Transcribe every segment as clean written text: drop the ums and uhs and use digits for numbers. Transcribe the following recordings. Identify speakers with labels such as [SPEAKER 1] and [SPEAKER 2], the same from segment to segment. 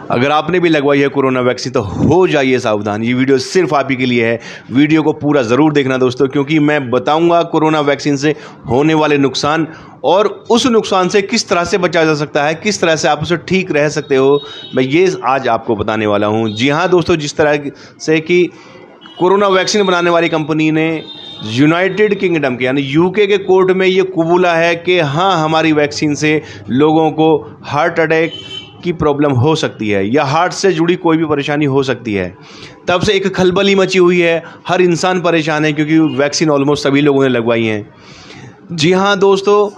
[SPEAKER 1] अगर आपने भी लगवाई है कोरोना वैक्सीन तो हो जाइए सावधान। ये वीडियो सिर्फ आप ही के लिए है। वीडियो को पूरा ज़रूर देखना दोस्तों, क्योंकि मैं बताऊंगा कोरोना वैक्सीन से होने वाले नुकसान और उस नुकसान से किस तरह से बचा जा सकता है, किस तरह से आप उसे ठीक रह सकते हो, मैं ये आज आपको बताने वाला हूँ। जी हाँ दोस्तों, जिस तरह से कि कोरोना वैक्सीन बनाने वाली कंपनी ने यूनाइटेड किंगडम के यानी यूके के कोर्ट में ये कबूला है कि हाँ, हमारी वैक्सीन से लोगों को हार्ट अटैक की प्रॉब्लम हो सकती है या हार्ट से जुड़ी कोई भी परेशानी हो सकती है। तब से एक खलबली मची हुई है, हर इंसान परेशान है क्योंकि वैक्सीन ऑलमोस्ट सभी लोगों ने लगवाई है। जी हाँ दोस्तों,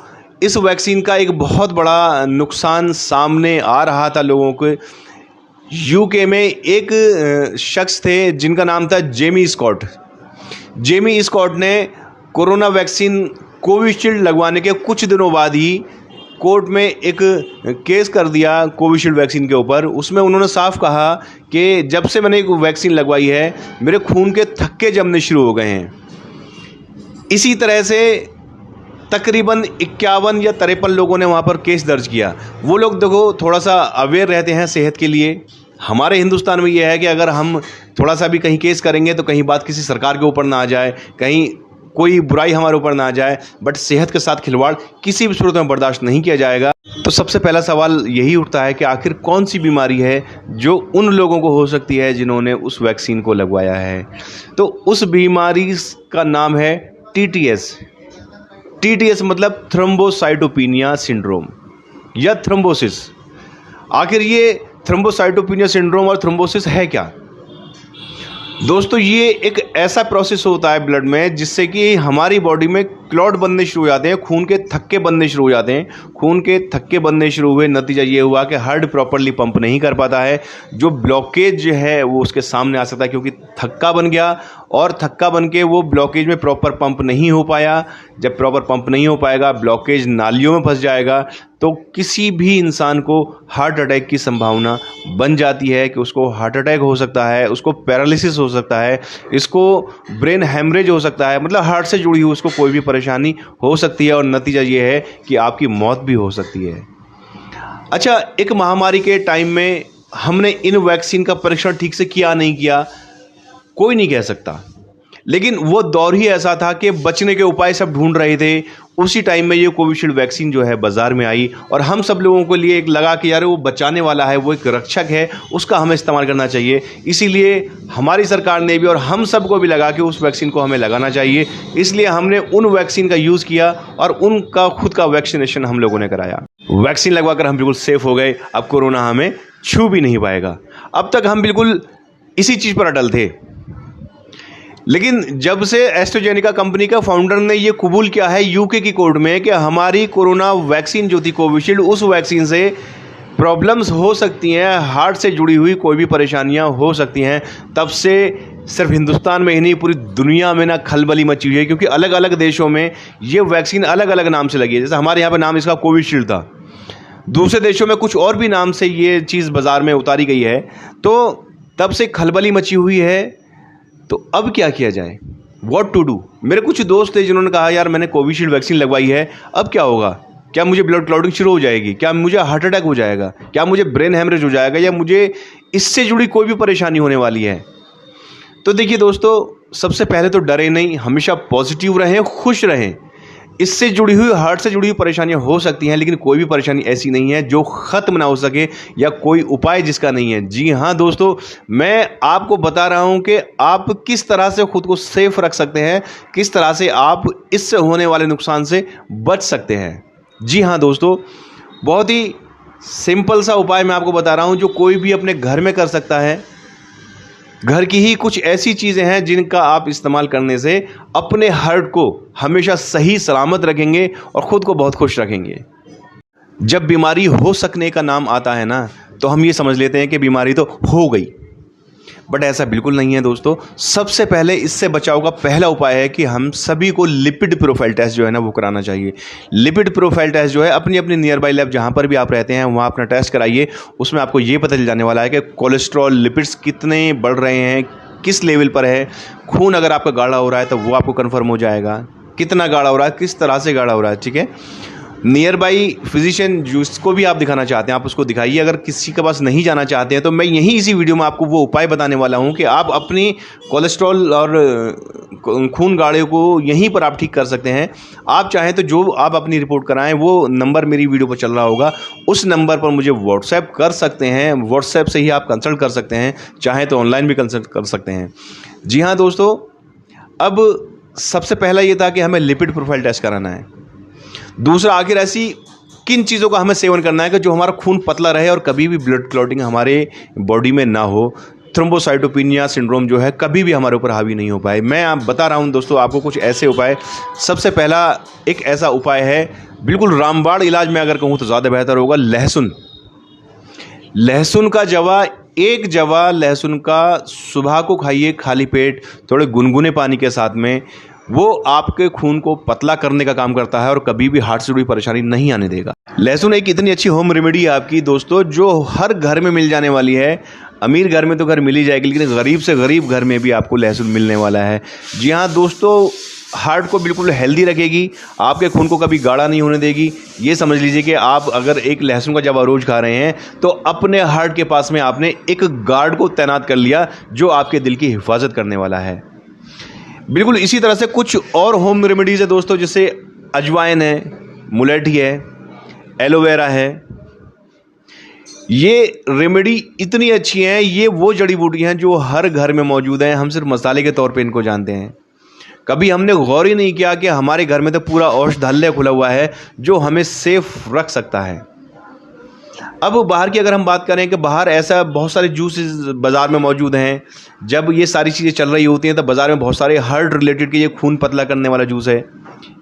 [SPEAKER 1] इस वैक्सीन का एक बहुत बड़ा नुकसान सामने आ रहा था लोगों को। यूके में एक शख्स थे जिनका नाम था जेमी स्कॉट। जेमी स्कॉट ने कोरोना वैक्सीन कोविशील्ड लगवाने के कुछ दिनों बाद ही कोर्ट में एक केस कर दिया कोविशील्ड वैक्सीन के ऊपर। उसमें उन्होंने साफ कहा कि जब से मैंने एक वैक्सीन लगवाई है मेरे खून के थक्के जमने शुरू हो गए हैं। इसी तरह से तकरीबन 51 या 53 लोगों ने वहाँ पर केस दर्ज किया। वो लोग देखो थोड़ा सा अवेयर रहते हैं सेहत के लिए। हमारे हिंदुस्तान में ये है कि अगर हम थोड़ा सा भी कहीं केस करेंगे तो कहीं बात किसी सरकार के ऊपर ना आ जाए, कहीं कोई बुराई हमारे ऊपर ना आ जाए, बट सेहत के साथ खिलवाड़ किसी भी सूरत में बर्दाश्त नहीं किया जाएगा। तो सबसे पहला सवाल यही उठता है कि आखिर कौन सी बीमारी है जो उन लोगों को हो सकती है जिन्होंने उस वैक्सीन को लगवाया है। तो उस बीमारी का नाम है टीटीएस। टीटीएस मतलब थ्रोम्बोसाइटोपिनिया सिंड्रोम या थ्रोम्बोसिस। आखिर ये थ्रोम्बोसाइटोपिनिया सिंड्रोम और थ्रोम्बोसिस है क्या दोस्तों? ये एक ऐसा प्रोसेस होता है ब्लड में जिससे कि हमारी बॉडी में क्लॉट बनने शुरू हो जाते हैं, खून के थक्के बनने शुरू हो जाते हैं। खून के थक्के बनने शुरू हुए, नतीजा ये हुआ कि हार्ट प्रॉपरली पंप नहीं कर पाता है। जो ब्लॉकेज है वो उसके सामने आ सकता है क्योंकि थक्का बन गया और थक्का बन के वो ब्लॉकेज में प्रॉपर पंप नहीं हो पाया। जब प्रॉपर पंप नहीं हो पाएगा, ब्लॉकेज नालियों में फंस जाएगा, तो किसी भी इंसान को हार्ट अटैक की संभावना बन जाती है कि उसको हार्ट अटैक हो सकता है, उसको पैरालिसिस हो सकता है, इसको ब्रेन हैमरेज हो सकता है, मतलब हार्ट से जुड़ी हुई उसको कोई भी परेशानी हो सकती है और नतीजा ये है कि आपकी मौत भी हो सकती है। अच्छा, एक महामारी के टाइम में हमने इन वैक्सीन का परीक्षण ठीक से किया नहीं किया, कोई नहीं कह सकता, लेकिन वो दौर ही ऐसा था कि बचने के उपाय सब ढूंढ रहे थे। उसी टाइम में ये कोविशील्ड वैक्सीन जो है बाजार में आई और हम सब लोगों के लिए एक लगा कि यार वो बचाने वाला है, वो एक रक्षक है, उसका हमें इस्तेमाल करना चाहिए। इसीलिए हमारी सरकार ने भी और हम सबको भी लगा कि उस वैक्सीन को हमें लगाना चाहिए। इसलिए हमने उन वैक्सीन का यूज़ किया और उनका खुद का वैक्सीनेशन हम लोगों ने कराया। वैक्सीन लगवाकर हम बिल्कुल सेफ हो गए। अब कोरोना हमें छू भी नहीं पाएगा। अब तक हम बिल्कुल इसी चीज़ पर अटल थे, लेकिन जब से एस्ट्राजेनेका कंपनी का फाउंडर ने ये कबूल किया है यूके की कोर्ट में कि हमारी कोरोना वैक्सीन जो थी कोविशील्ड, उस वैक्सीन से प्रॉब्लम्स हो सकती हैं, हार्ट से जुड़ी हुई कोई भी परेशानियां हो सकती हैं, तब से सिर्फ हिंदुस्तान में ही नहीं पूरी दुनिया में ना खलबली मची हुई है। क्योंकि अलग अलग देशों में ये वैक्सीन अलग अलग नाम से लगी है। जैसे हमारे यहाँ पर नाम इसका कोविशील्ड था, दूसरे देशों में कुछ और भी नाम से ये चीज़ बाज़ार में उतारी गई है। तो तब से खलबली मची हुई है। तो अब क्या किया जाए, व्हाट टू डू? मेरे कुछ दोस्त थे जिन्होंने कहा यार मैंने कोविशील्ड वैक्सीन लगवाई है, अब क्या होगा? क्या मुझे ब्लड क्लॉटिंग शुरू हो जाएगी? क्या मुझे हार्ट अटैक हो जाएगा? क्या मुझे ब्रेन हैमरेज हो जाएगा? या मुझे इससे जुड़ी कोई भी परेशानी होने वाली है? तो देखिए दोस्तों, सबसे पहले तो डरे नहीं, हमेशा पॉजिटिव रहें, खुश रहें। इससे जुड़ी हुई, हार्ट से जुड़ी हुई परेशानियां हो सकती हैं, लेकिन कोई भी परेशानी ऐसी नहीं है जो ख़त्म ना हो सके या कोई उपाय जिसका नहीं है। जी हाँ दोस्तों, मैं आपको बता रहा हूं कि आप किस तरह से खुद को सेफ रख सकते हैं, किस तरह से आप इससे होने वाले नुकसान से बच सकते हैं। जी हाँ दोस्तों, बहुत ही सिंपल सा उपाय मैं आपको बता रहा हूँ जो कोई भी अपने घर में कर सकता है। घर की ही कुछ ऐसी चीज़ें हैं जिनका आप इस्तेमाल करने से अपने हार्ट को हमेशा सही सलामत रखेंगे और ख़ुद को बहुत खुश रखेंगे। जब बीमारी हो सकने का नाम आता है ना, तो हम ये समझ लेते हैं कि बीमारी तो हो गई, बट ऐसा बिल्कुल नहीं है दोस्तों। सबसे पहले इससे बचाव का पहला उपाय है कि हम सभी को लिपिड प्रोफाइल टेस्ट जो है ना वो कराना चाहिए। लिपिड प्रोफाइल टेस्ट जो है अपनी अपनी नियर बाई लैब जहाँ पर भी आप रहते हैं वहाँ अपना टेस्ट कराइए। उसमें आपको ये पता चल जाने वाला है कि कोलेस्ट्रॉल, लिपिड्स कितने बढ़ रहे हैं, किस लेवल पर है। खून अगर आपका गाढ़ा हो रहा है तो वो आपको कन्फर्म हो जाएगा, कितना गाढ़ा हो रहा है, किस तरह से गाढ़ा हो रहा है, ठीक है। नियर बाई फिजिशियन जिसको भी आप दिखाना चाहते हैं आप उसको दिखाइए। अगर किसी के पास नहीं जाना चाहते हैं तो मैं यहीं इसी वीडियो में आपको वो उपाय बताने वाला हूं कि आप अपनी कोलेस्ट्रॉल और खून गाढ़े को यहीं पर आप ठीक कर सकते हैं। आप चाहें तो जो आप अपनी रिपोर्ट कराएं वो नंबर मेरी वीडियो पर चल रहा होगा, उस नंबर पर मुझे व्हाट्सएप कर सकते हैं। व्हाट्सएप से ही आप कंसल्ट कर सकते हैं, चाहें तो ऑनलाइन भी कंसल्ट कर सकते हैं। जी हाँ दोस्तों, अब सबसे पहला ये था कि हमें लिपिड प्रोफाइल टेस्ट कराना है। दूसरा, आखिर ऐसी किन चीज़ों का हमें सेवन करना है कि जो हमारा खून पतला रहे और कभी भी ब्लड क्लॉटिंग हमारे बॉडी में ना हो, थ्रोम्बोसाइटोपिनिया सिंड्रोम जो है कभी भी हमारे ऊपर हावी नहीं हो पाए। मैं आप बता रहा हूं दोस्तों आपको कुछ ऐसे उपाय। सबसे पहला एक ऐसा उपाय है, बिल्कुल रामबाण इलाज में अगर कहूँ तो ज़्यादा बेहतर होगा, लहसुन। लहसुन का जवा, एक जवा लहसुन का सुबह को खाइए खाली पेट, थोड़े गुनगुने पानी के साथ में। वो आपके खून को पतला करने का काम करता है और कभी भी हार्ट से जुड़ी परेशानी नहीं आने देगा। लहसुन एक इतनी अच्छी होम रेमेडी है आपकी दोस्तों, जो हर घर में मिल जाने वाली है। अमीर घर में तो घर मिल ही जाएगी, लेकिन गरीब से गरीब घर में भी आपको लहसुन मिलने वाला है। जी हाँ दोस्तों, हार्ट को बिल्कुल हेल्दी रखेगी, आपके खून को कभी गाढ़ा नहीं होने देगी। ये समझ लीजिए कि आप अगर एक लहसुन का जवा रोज खा रहे हैं तो अपने हार्ट के पास में आपने एक गार्ड को तैनात कर लिया जो आपके दिल की हिफाजत करने वाला है। बिल्कुल इसी तरह से कुछ और होम रेमेडीज़ है दोस्तों, जैसे अजवाइन है, मुलेठी है, एलोवेरा है। ये रेमेडी इतनी अच्छी हैं, ये वो जड़ी बूटियाँ हैं जो हर घर में मौजूद हैं। हम सिर्फ मसाले के तौर पे इनको जानते हैं, कभी हमने गौर ही नहीं किया कि हमारे घर में तो पूरा औषधालय खुला हुआ है जो हमें सेफ रख सकता है। अब बाहर की अगर हम बात करें कि बाहर ऐसा बहुत सारे जूसेस बाज़ार में मौजूद हैं। जब ये सारी चीज़ें चल रही होती हैं तब बाज़ार में बहुत सारे हार्ट रिलेटेड के, ये खून पतला करने वाला जूस है,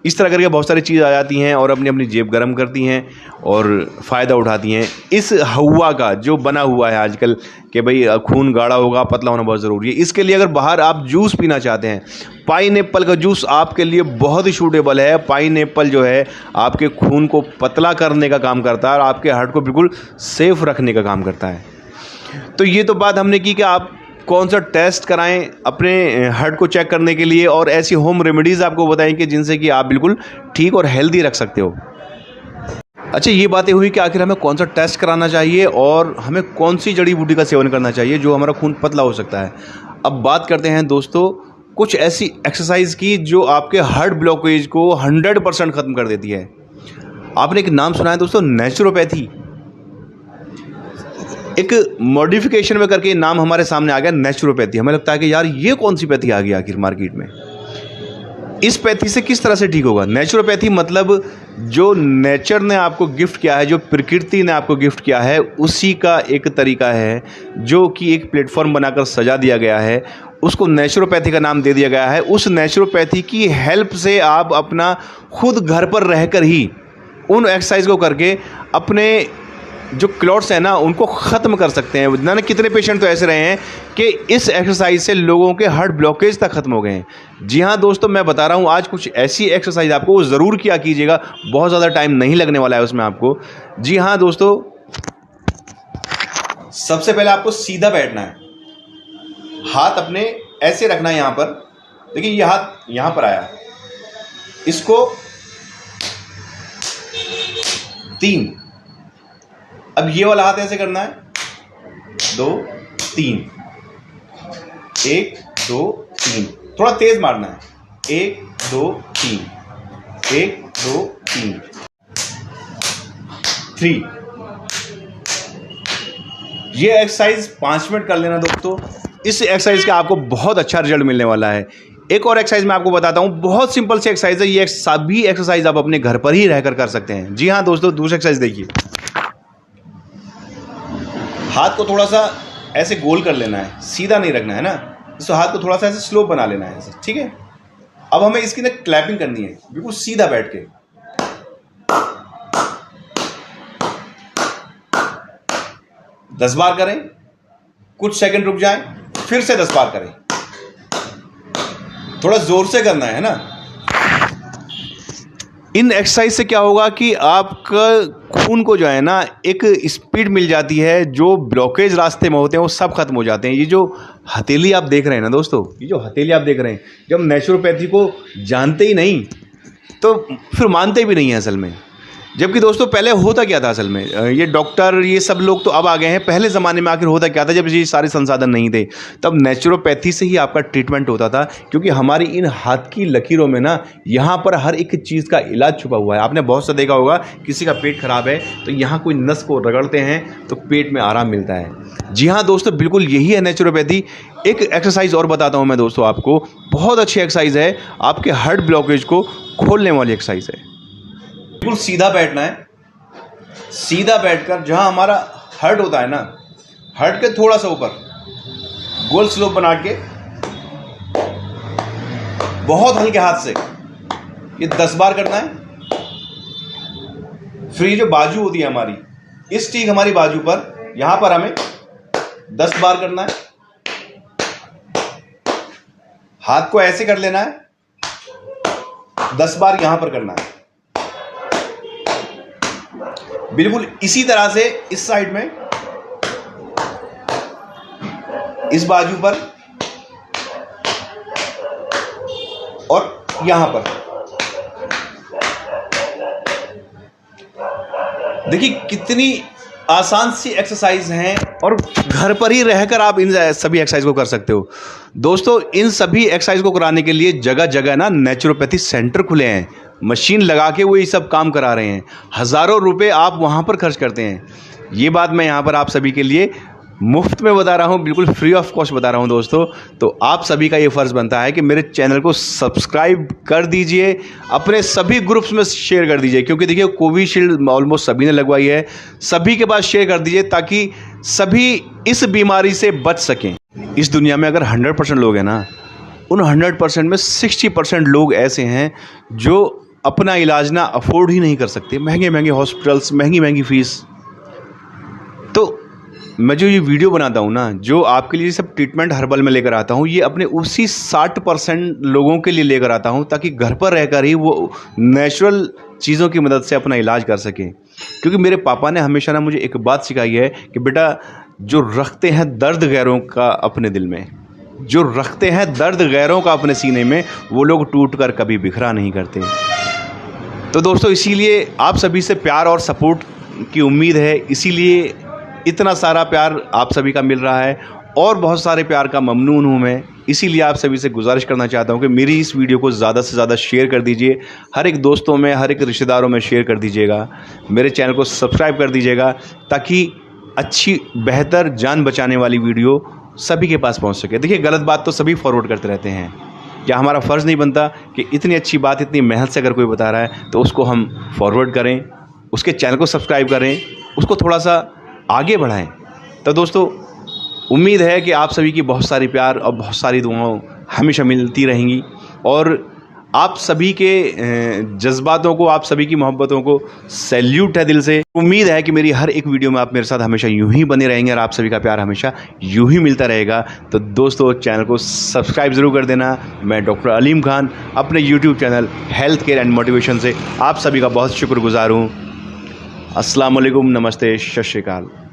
[SPEAKER 1] इस तरह करके बहुत सारी चीज़ आ जाती हैं और अपनी अपनी जेब गर्म करती हैं और फ़ायदा उठाती हैं इस हवा का जो बना हुआ है आजकल कि भाई खून गाढ़ा होगा, पतला होना बहुत ज़रूरी है। इसके लिए अगर बाहर आप जूस पीना चाहते हैं, पाइनएप्पल का जूस आपके लिए बहुत ही सूटेबल है। पाइनएप्पल जो है आपके खून को पतला करने का काम करता है और आपके हार्ट को बिल्कुल सेफ रखने का काम करता है। तो ये तो बात हमने की कि आप कौन सा टेस्ट कराएं अपने हार्ट को चेक करने के लिए, और ऐसी होम रेमेडीज़ आपको बताएं कि जिनसे कि आप बिल्कुल ठीक और हेल्दी रख सकते हो। अच्छा, ये बातें हुई कि आखिर हमें कौन सा टेस्ट कराना चाहिए और हमें कौन सी जड़ी बूटी का सेवन करना चाहिए जो हमारा खून पतला हो सकता है। अब बात करते हैं दोस्तों कुछ ऐसी एक्सरसाइज की जो आपके हार्ट ब्लॉकेज को 100% ख़त्म कर देती है। आपने एक नाम सुना है दोस्तों, नेचुरोपैथी। एक मॉडिफिकेशन में करके नाम हमारे सामने आ गया नेचुरोपैथी। हमें लगता है कि यार ये कौन सी पैथी आ गई आखिर मार्केट में, इस पैथी से किस तरह से ठीक होगा। नेचुरोपैथी मतलब जो नेचर ने आपको गिफ्ट किया है, जो प्रकृति ने आपको गिफ्ट किया है, उसी का एक तरीका है जो कि एक प्लेटफॉर्म बनाकर सजा दिया गया है, उसको नेचुरोपैथी का नाम दे दिया गया है। उस नेचुरोपैथी की हेल्प से आप अपना खुद घर पर रहकर ही उन एक्सरसाइज को करके अपने जो क्लॉट्स हैं ना उनको ख़त्म कर सकते हैं। ना कितने पेशेंट तो ऐसे रहे हैं कि इस एक्सरसाइज से लोगों के हार्ट ब्लॉकेज तक ख़त्म हो गए हैं। जी हाँ दोस्तों, मैं बता रहा हूँ आज कुछ ऐसी एक्सरसाइज आपको वो ज़रूर किया कीजिएगा, बहुत ज़्यादा टाइम नहीं लगने वाला है उसमें आपको। जी हाँ दोस्तों, सबसे पहले आपको सीधा बैठना है, हाथ अपने ऐसे रखना है यहाँ पर। देखिए ये हाथ यहाँ पर आया, इसको 3, अब ये वाला हाथ ऐसे करना है, 2 3, 1 2 3, थोड़ा तेज मारना है, 1 2 3, 1 2 3 3। ये एक्सरसाइज 5 मिनट कर लेना दोस्तों। इस एक्सरसाइज का आपको बहुत अच्छा रिजल्ट मिलने वाला है। एक और एक्सरसाइज मैं आपको बताता हूँ, बहुत सिंपल सी एक्सरसाइज है। ये सभी एक्सरसाइज आप अपने घर पर ही रहकर कर सकते हैं। जी हाँ दोस्तों, दूसरी एक्सरसाइज देखिए, हाथ को थोड़ा सा ऐसे गोल कर लेना है, सीधा नहीं रखना है ना, तो हाथ को थोड़ा सा ऐसे स्लोप बना लेना है, ठीक है। अब हमें इसकी ना क्लैपिंग करनी है, बिल्कुल सीधा बैठ के। 10 बार करें, कुछ सेकंड रुक जाएं, फिर से 10 बार करें। थोड़ा जोर से करना है ना। इन एक्सरसाइज से क्या होगा कि आपका खून को जो है ना एक स्पीड मिल जाती है, जो ब्लॉकेज रास्ते में होते हैं वो सब खत्म हो जाते हैं। ये जो हथेली आप देख रहे हैं ना दोस्तों, ये जो हथेली आप देख रहे हैं, जब नेचुरोपैथी को जानते ही नहीं तो फिर मानते भी नहीं हैं असल में। जबकि दोस्तों पहले होता क्या था असल में, ये डॉक्टर ये सब लोग तो अब आ गए हैं, पहले ज़माने में आखिर होता क्या था जब ये सारे संसाधन नहीं थे, तब नेचुरोपैथी से ही आपका ट्रीटमेंट होता था। क्योंकि हमारी इन हाथ की लकीरों में ना यहाँ पर हर एक चीज़ का इलाज छुपा हुआ है। आपने बहुत सा देखा होगा, किसी का पेट खराब है तो यहाँ कोई नस को रगड़ते हैं तो पेट में आराम मिलता है। जी हाँ दोस्तों, बिल्कुल यही है नेचुरोपैथी। एक एक्सरसाइज और बताता हूँ मैं दोस्तों आपको, बहुत अच्छी एक्सरसाइज है, आपके हार्ट ब्लॉकेज को खोलने वाली एक्सरसाइज है। बिल्कुल सीधा बैठना है, सीधा बैठकर जहां हमारा हार्ट होता है ना, हार्ट के थोड़ा सा ऊपर गोल स्लोप बना के बहुत हल्के हाथ से ये 10 बार करना है। फिर ये जो बाजू होती है हमारी, इस ठीक हमारी बाजू पर, यहां पर हमें 10 बार करना है। हाथ को ऐसे कर लेना है, 10 बार यहां पर करना है। बिल्कुल इसी तरह से इस साइड में, इस बाजू पर और यहां पर। देखिए कितनी आसान सी एक्सरसाइज हैं और घर पर ही रहकर आप इन सभी एक्सरसाइज को कर सकते हो। दोस्तों इन सभी एक्सरसाइज को कराने के लिए जगह जगह ना नेचुरोपैथी सेंटर खुले हैं, मशीन लगा के वो ये सब काम करा रहे हैं। हज़ारों रुपए आप वहाँ पर खर्च करते हैं। ये बात मैं यहाँ पर आप सभी के लिए मुफ्त में बता रहा हूँ, बिल्कुल फ्री ऑफ कॉस्ट बता रहा हूँ दोस्तों। तो आप सभी का ये फ़र्ज़ बनता है कि मेरे चैनल को सब्सक्राइब कर दीजिए, अपने सभी ग्रुप्स में शेयर कर दीजिए। क्योंकि देखिए कोविशील्ड ऑलमोस्ट सभी ने लगवाई है, सभी के पास शेयर कर दीजिए ताकि सभी इस बीमारी से बच सकें। इस दुनिया में अगर 100% लोग हैं ना, उन 100% में 60% लोग ऐसे हैं जो अपना इलाज ना अफोर्ड ही नहीं कर सकते। महंगे महंगे हॉस्पिटल्स, महंगी महंगी फीस। तो मैं जो ये वीडियो बनाता हूँ ना, जो आपके लिए सब ट्रीटमेंट हर्बल में लेकर आता हूँ, ये अपने उसी 60% लोगों के लिए लेकर आता हूँ ताकि घर पर रहकर ही वो नेचुरल चीज़ों की मदद से अपना इलाज कर सकें। क्योंकि मेरे पापा ने हमेशा ना मुझे एक बात सिखाई है कि बेटा, जो रखते हैं दर्द गैरों का अपने दिल में, जो रखते हैं दर्द गैरों का अपने सीने में, वो लोग टूट कर कभी बिखरा नहीं करते। तो दोस्तों इसीलिए आप सभी से प्यार और सपोर्ट की उम्मीद है, इसीलिए इतना सारा प्यार आप सभी का मिल रहा है और बहुत सारे प्यार का ममनून हूँ मैं। इसीलिए आप सभी से गुजारिश करना चाहता हूँ कि मेरी इस वीडियो को ज़्यादा से ज़्यादा शेयर कर दीजिए, हर एक दोस्तों में, हर एक रिश्तेदारों में शेयर कर दीजिएगा। मेरे चैनल को सब्सक्राइब कर दीजिएगा ताकि अच्छी बेहतर जान बचाने वाली वीडियो सभी के पास पहुँच सके। देखिए गलत बात तो सभी फॉरवर्ड करते रहते हैं, क्या हमारा फ़र्ज़ नहीं बनता कि इतनी अच्छी बात इतनी मेहनत से अगर कोई बता रहा है तो उसको हम फॉरवर्ड करें, उसके चैनल को सब्सक्राइब करें, उसको थोड़ा सा आगे बढ़ाएं। तो दोस्तों उम्मीद है कि आप सभी की बहुत सारी प्यार और बहुत सारी दुआएं हमेशा मिलती रहेंगी और आप सभी के जज्बातों को, आप सभी की मोहब्बतों को सैल्यूट है दिल से। उम्मीद है कि मेरी हर एक वीडियो में आप मेरे साथ हमेशा यूं ही बने रहेंगे और आप सभी का प्यार हमेशा यूं ही मिलता रहेगा। तो दोस्तों चैनल को सब्सक्राइब ज़रूर कर देना। मैं डॉक्टर अलीम खान अपने YouTube channel health care and motivation से आप सभी का बहुत शुक्रगुजार हूँ। अस्सलाम वालेकुम, नमस्ते, सत श्री अकाल।